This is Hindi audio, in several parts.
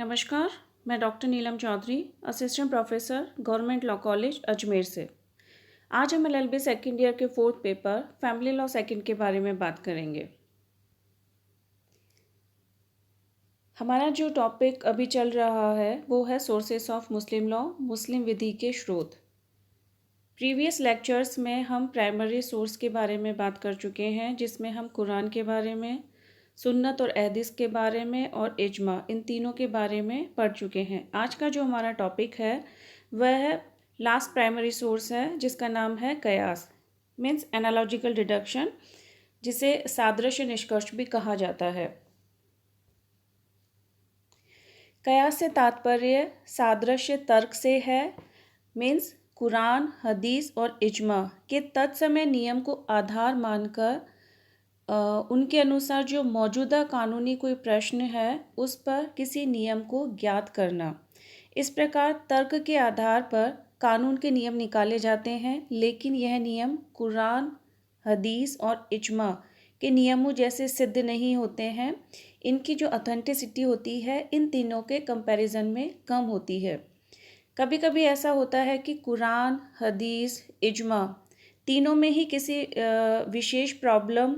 नमस्कार। मैं doctor Neelam Chaudhary, assistant professor, government law college Ajmer से। आज हम एलएलबी सेकेंड ईयर के fourth paper family law second के बारे में बात करेंगे। हमारा जो टॉपिक अभी चल रहा है वो है सोर्सेस ऑफ मुस्लिम लॉ, मुस्लिम विधि के स्रोत। प्रीवियस लेक्चर्स में हम प्राइमरी सोर्स के बारे में बात कर चुके हैं, जिसमें हम कुरान के बारे में, सुन्नत और हदीस के बारे में और इजमा, इन तीनों के बारे में पढ़ चुके हैं। आज का जो हमारा टॉपिक है वह लास्ट प्राइमरी सोर्स है, जिसका नाम है कयास, मीन्स एनालॉजिकल डिडक्शन, जिसे सादृश्य निष्कर्ष भी कहा जाता है। कयास से तात्पर्य सादृश्य तर्क से है, मीन्स कुरान, हदीस और इजमा के तत्समय नियम को आधार मानकर उनके अनुसार जो मौजूदा कानूनी कोई प्रश्न है उस पर किसी नियम को ज्ञात करना। इस प्रकार तर्क के आधार पर कानून के नियम निकाले जाते हैं, लेकिन यह नियम कुरान, हदीस और इजमा के नियमों जैसे सिद्ध नहीं होते हैं। इनकी जो ऑथेंटिसिटी होती है इन तीनों के कंपैरिजन में कम होती है। कभी कभी ऐसा होता है कि कुरान, हदीस, इजमा तीनों में ही किसी विशेष प्रॉब्लम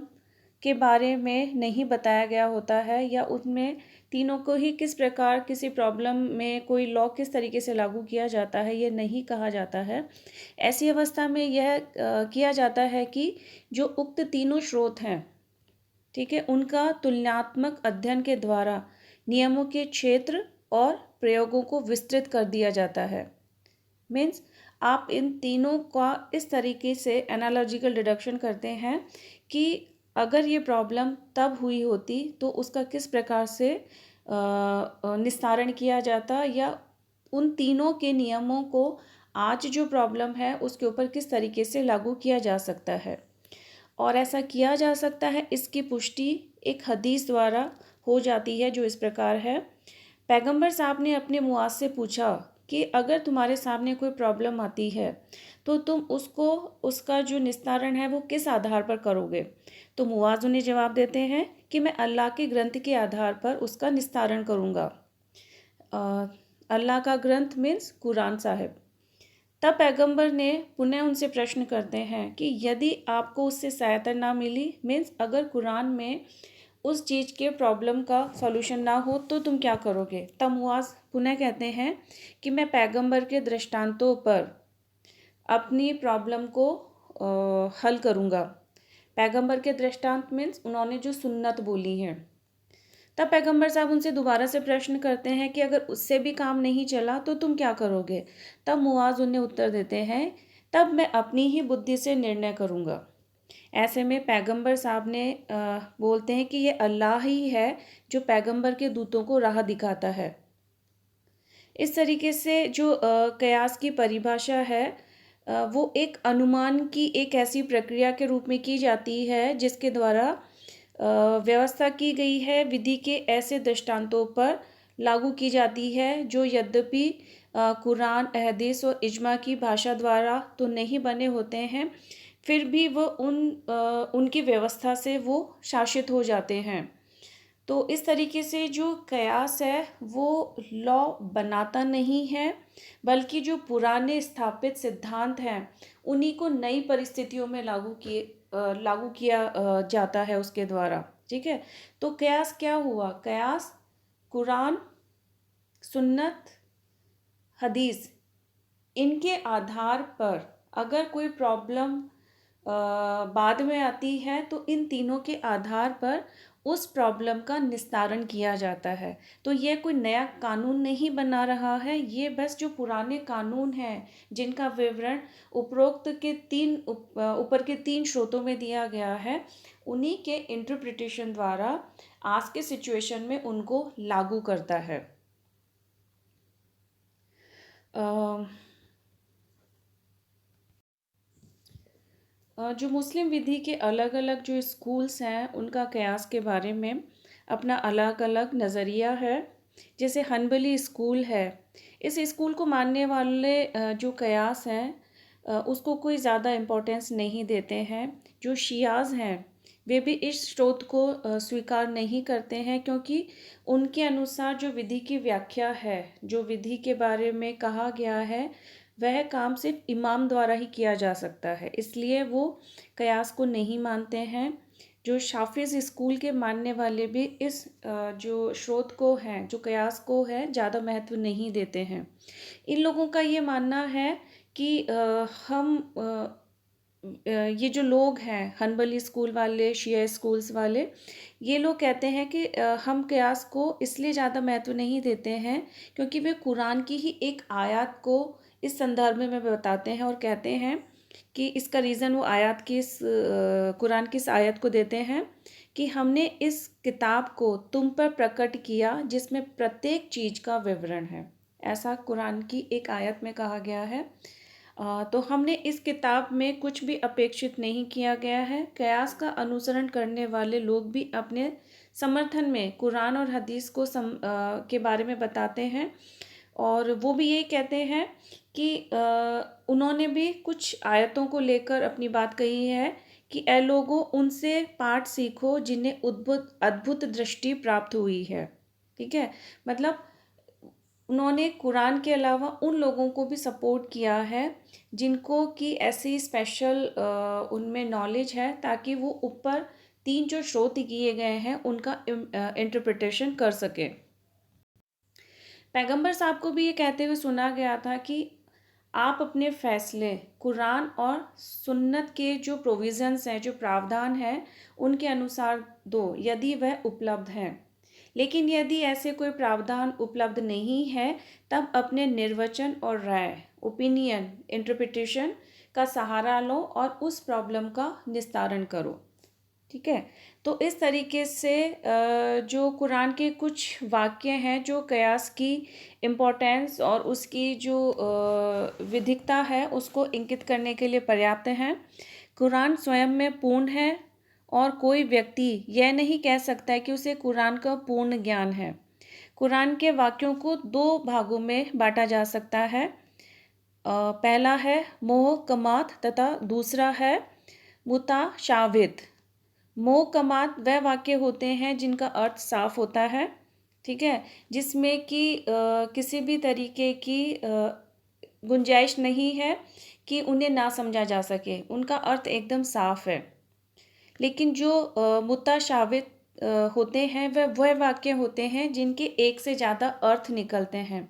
के बारे में नहीं बताया गया होता है, या उनमें तीनों को ही किस प्रकार किसी प्रॉब्लम में कोई लॉ किस तरीके से लागू किया जाता है ये नहीं कहा जाता है। ऐसी अवस्था में यह किया जाता है कि जो उक्त तीनों स्रोत हैं, ठीक है, उनका तुलनात्मक अध्ययन के द्वारा नियमों के क्षेत्र और प्रयोगों को विस्तृत कर दिया जाता है। मीन्स आप इन तीनों का इस तरीके से एनालॉजिकल डिडक्शन करते हैं कि अगर ये प्रॉब्लम तब हुई होती तो उसका किस प्रकार से निस्तारण किया जाता, या उन तीनों के नियमों को आज जो प्रॉब्लम है उसके ऊपर किस तरीके से लागू किया जा सकता है। और ऐसा किया जा सकता है, इसकी पुष्टि एक हदीस द्वारा हो जाती है, जो इस प्रकार है। पैगंबर साहब ने अपने मुआज से पूछा कि अगर तुम्हारे सामने कोई प्रॉब्लम आती है तो तुम उसका जो निस्तारण है वो किस आधार पर करोगे। तो मुआज उन्हें जवाब देते हैं कि मैं अल्लाह के ग्रंथ के आधार पर उसका निस्तारण करूँगा। अल्लाह का ग्रंथ मीन्स कुरान साहिब। तब पैगंबर ने पुनः उनसे प्रश्न करते हैं कि यदि आपको उससे सहायता ना मिली, मीन्स अगर कुरान में उस चीज़ के प्रॉब्लम का सॉल्यूशन ना हो तो तुम क्या करोगे। तब मुआज पुनः कहते हैं कि मैं पैगंबर के दृष्टांतों पर अपनी प्रॉब्लम को हल करूँगा। पैगंबर के दृष्टांत मीन्स उन्होंने जो सुन्नत बोली हैं। तब पैगंबर साहब उनसे दोबारा से प्रश्न करते हैं कि अगर उससे भी काम नहीं चला तो तुम क्या करोगे। तब मुआज उन्हें उत्तर देते हैं, तब मैं अपनी ही बुद्धि से निर्णय करूँगा। ऐसे में पैगंबर साहब ने बोलते हैं कि ये अल्लाह ही है जो पैगंबर के दूतों को राह दिखाता है। इस तरीके से जो कयास की परिभाषा है वो एक अनुमान की एक ऐसी प्रक्रिया के रूप में की जाती है जिसके द्वारा व्यवस्था की गई है, विधि के ऐसे दृष्टांतों पर लागू की जाती है जो यद्यपि कुरान, हदीस और इजमा की भाषा द्वारा तो नहीं बने होते हैं, फिर भी वो उनकी व्यवस्था से वो शासित हो जाते हैं। तो इस तरीके से जो कयास है वो लॉ बनाता नहीं है, बल्कि जो पुराने स्थापित सिद्धांत हैं उन्हीं को नई परिस्थितियों में लागू किया जाता है उसके द्वारा। ठीक है, तो कयास क्या हुआ। कयास कुरान, सुन्नत, हदीस, इनके आधार पर अगर कोई प्रॉब्लम बाद में आती है तो इन तीनों के आधार पर उस प्रॉब्लम का निस्तारण किया जाता है। तो ये कोई नया कानून नहीं बना रहा है, ये बस जो पुराने कानून हैं जिनका विवरण उपरोक्त के ऊपर के तीन स्रोतों में दिया गया है, उन्हीं के इंटरप्रिटेशन द्वारा आज के सिचुएशन में उनको लागू करता है। जो मुस्लिम विधि के अलग अलग जो स्कूल्स हैं उनका कयास के बारे में अपना अलग अलग नज़रिया है। जैसे हनबली स्कूल है, इस स्कूल को मानने वाले जो कयास हैं उसको कोई ज़्यादा इम्पोर्टेंस नहीं देते हैं। जो शियाज़ हैं वे भी इस स्रोत को स्वीकार नहीं करते हैं, क्योंकि उनके अनुसार जो विधि की व्याख्या है, जो विधि के बारे में कहा गया है, वह काम सिर्फ इमाम द्वारा ही किया जा सकता है, इसलिए वो कयास को नहीं मानते हैं। जो शाफिज़ स्कूल के मानने वाले भी इस जो स्रोत को हैं, जो कयास को है, ज़्यादा महत्व नहीं देते हैं। इन लोगों का ये मानना है कि ये जो लोग हैं, हनबली स्कूल वाले, शिया स्कूल्स वाले, ये लोग कहते हैं कि हम कयास को इसलिए ज़्यादा महत्व नहीं देते हैं क्योंकि वे कुरान की ही एक आयत को इस संदर्भ में बताते हैं और कहते हैं कि इसका रीज़न वो आयत की कुरान की इस आयत को देते हैं कि हमने इस किताब को तुम पर प्रकट किया जिसमें प्रत्येक चीज़ का विवरण है। ऐसा कुरान की एक आयत में कहा गया है। तो हमने इस किताब में कुछ भी अपेक्षित नहीं किया गया है। कयास का अनुसरण करने वाले लोग भी अपने समर्थन में कुरान और हदीस को के बारे में बताते हैं, और वो भी यही कहते हैं कि उन्होंने भी कुछ आयतों को लेकर अपनी बात कही है कि ए लोगों, उनसे पाठ सीखो जिन्हें अद्भुत अद्भुत दृष्टि प्राप्त हुई है। ठीक है, मतलब उन्होंने कुरान के अलावा उन लोगों को भी सपोर्ट किया है जिनको कि ऐसी स्पेशल उनमें नॉलेज है, ताकि वो ऊपर 3 जो स्रोत किए गए हैं उनका इंटरप्रिटेशन कर सके। पैगंबर साहब को भी ये कहते हुए सुना गया था कि आप अपने फैसले कुरान और सुन्नत के जो प्रोविज़न्स हैं, जो प्रावधान हैं, उनके अनुसार दो, यदि वह उपलब्ध हैं। लेकिन यदि ऐसे कोई प्रावधान उपलब्ध नहीं है, तब अपने निर्वचन और राय, ओपिनियन, इंटरप्रिटेशन का सहारा लो और उस प्रॉब्लम का निस्तारण करो। ठीक है, तो इस तरीके से जो कुरान के कुछ वाक्य हैं जो कयास की इम्पोर्टेंस और उसकी जो विधिकता है उसको इंगित करने के लिए पर्याप्त हैं। कुरान स्वयं में पूर्ण है और कोई व्यक्ति यह नहीं कह सकता है कि उसे कुरान का पूर्ण ज्ञान है। कुरान के वाक्यों को 2 भागों में बांटा जा सकता है। पहला है मोहकमात तथा दूसरा है मुताशाबिह। मोहकमात वह वाक्य होते हैं जिनका अर्थ साफ होता है, ठीक है, जिसमें कि किसी भी तरीके की गुंजाइश नहीं है कि उन्हें ना समझा जा सके, उनका अर्थ एकदम साफ है। लेकिन जो मुताशाबिह होते हैं वह वाक्य होते हैं जिनके एक से ज़्यादा अर्थ निकलते हैं।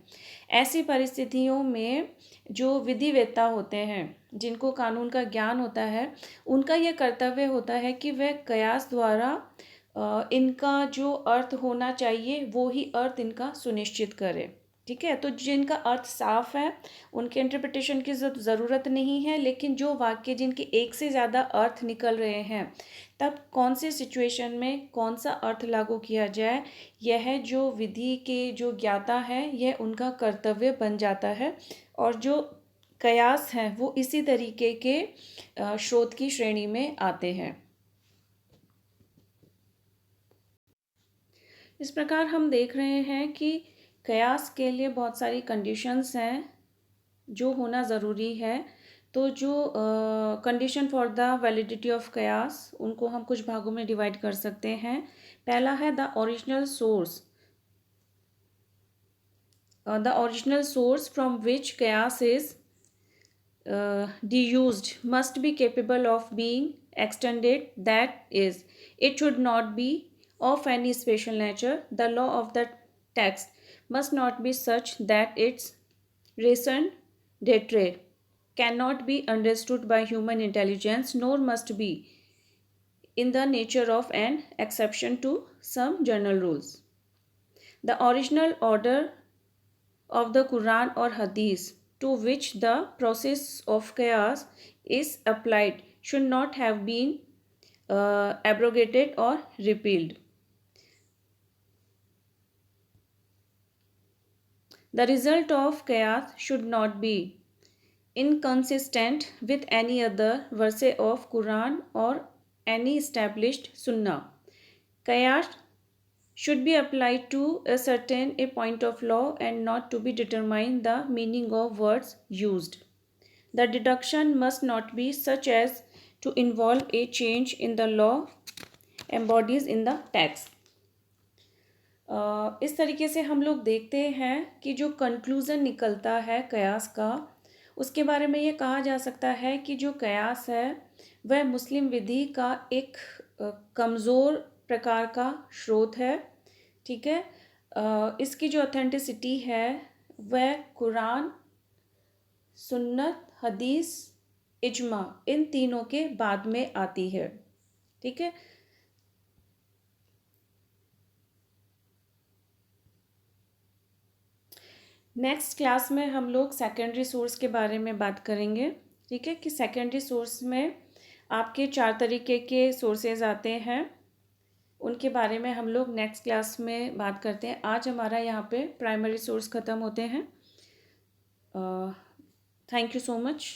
ऐसी परिस्थितियों में जो विधिवेत्ता होते हैं, जिनको कानून का ज्ञान होता है, उनका यह कर्तव्य होता है कि वह कयास द्वारा इनका जो अर्थ होना चाहिए वो ही अर्थ इनका सुनिश्चित करे। ठीक है, तो जिनका अर्थ साफ है उनके इंटरप्रिटेशन की ज़रूरत नहीं है। लेकिन जो वाक्य जिनके एक से ज़्यादा अर्थ निकल रहे हैं, तब कौन से सिचुएशन में कौन सा अर्थ लागू किया जाए, यह जो विधि के जो ज्ञाता है यह उनका कर्तव्य बन जाता है। और जो कयास हैं वो इसी तरीके के स्रोत की श्रेणी में आते हैं। इस प्रकार हम देख रहे हैं कि कयास के लिए बहुत सारी कंडीशंस हैं जो होना ज़रूरी है। तो जो condition for the validity of कयास, उनको हम कुछ भागों में डिवाइड कर सकते हैं। पहला है the original source from which कयास is deused must be capable of being extended, that is, it should not be of any special nature. The law of the text must not be such that its raison d'etre cannot be understood by human intelligence, nor must be in the nature of an exception to some general rules. The original order of the Quran or Hadith to which the process of qiyas is applied should not have been abrogated or repealed. The result of qiyas should not be inconsistent with any other verse of Quran or any established Sunnah. Qiyas should be applied to ascertain a point of law and not to be determine the meaning of words used. The deduction must not be such as to involve a change in the law embodies in the text. इस तरीके से हम लोग देखते हैं कि जो कंक्लूज़न निकलता है कयास का, उसके बारे में ये कहा जा सकता है कि जो कयास है वह मुस्लिम विधि का एक कमज़ोर प्रकार का स्रोत है। ठीक है, इसकी जो ऑथेंटिसिटी है वह कुरान, सुन्नत, हदीस, इजमा इन तीनों के बाद में आती है। ठीक है, नेक्स्ट क्लास में हम लोग सेकेंडरी सोर्स के बारे में बात करेंगे। ठीक है, कि सेकेंडरी सोर्स में आपके 4 तरीके के सोर्सेज आते हैं, उनके बारे में हम लोग नेक्स्ट क्लास में बात करते हैं। आज हमारा यहाँ पे प्राइमरी सोर्स ख़त्म होते हैं। Thank you so much.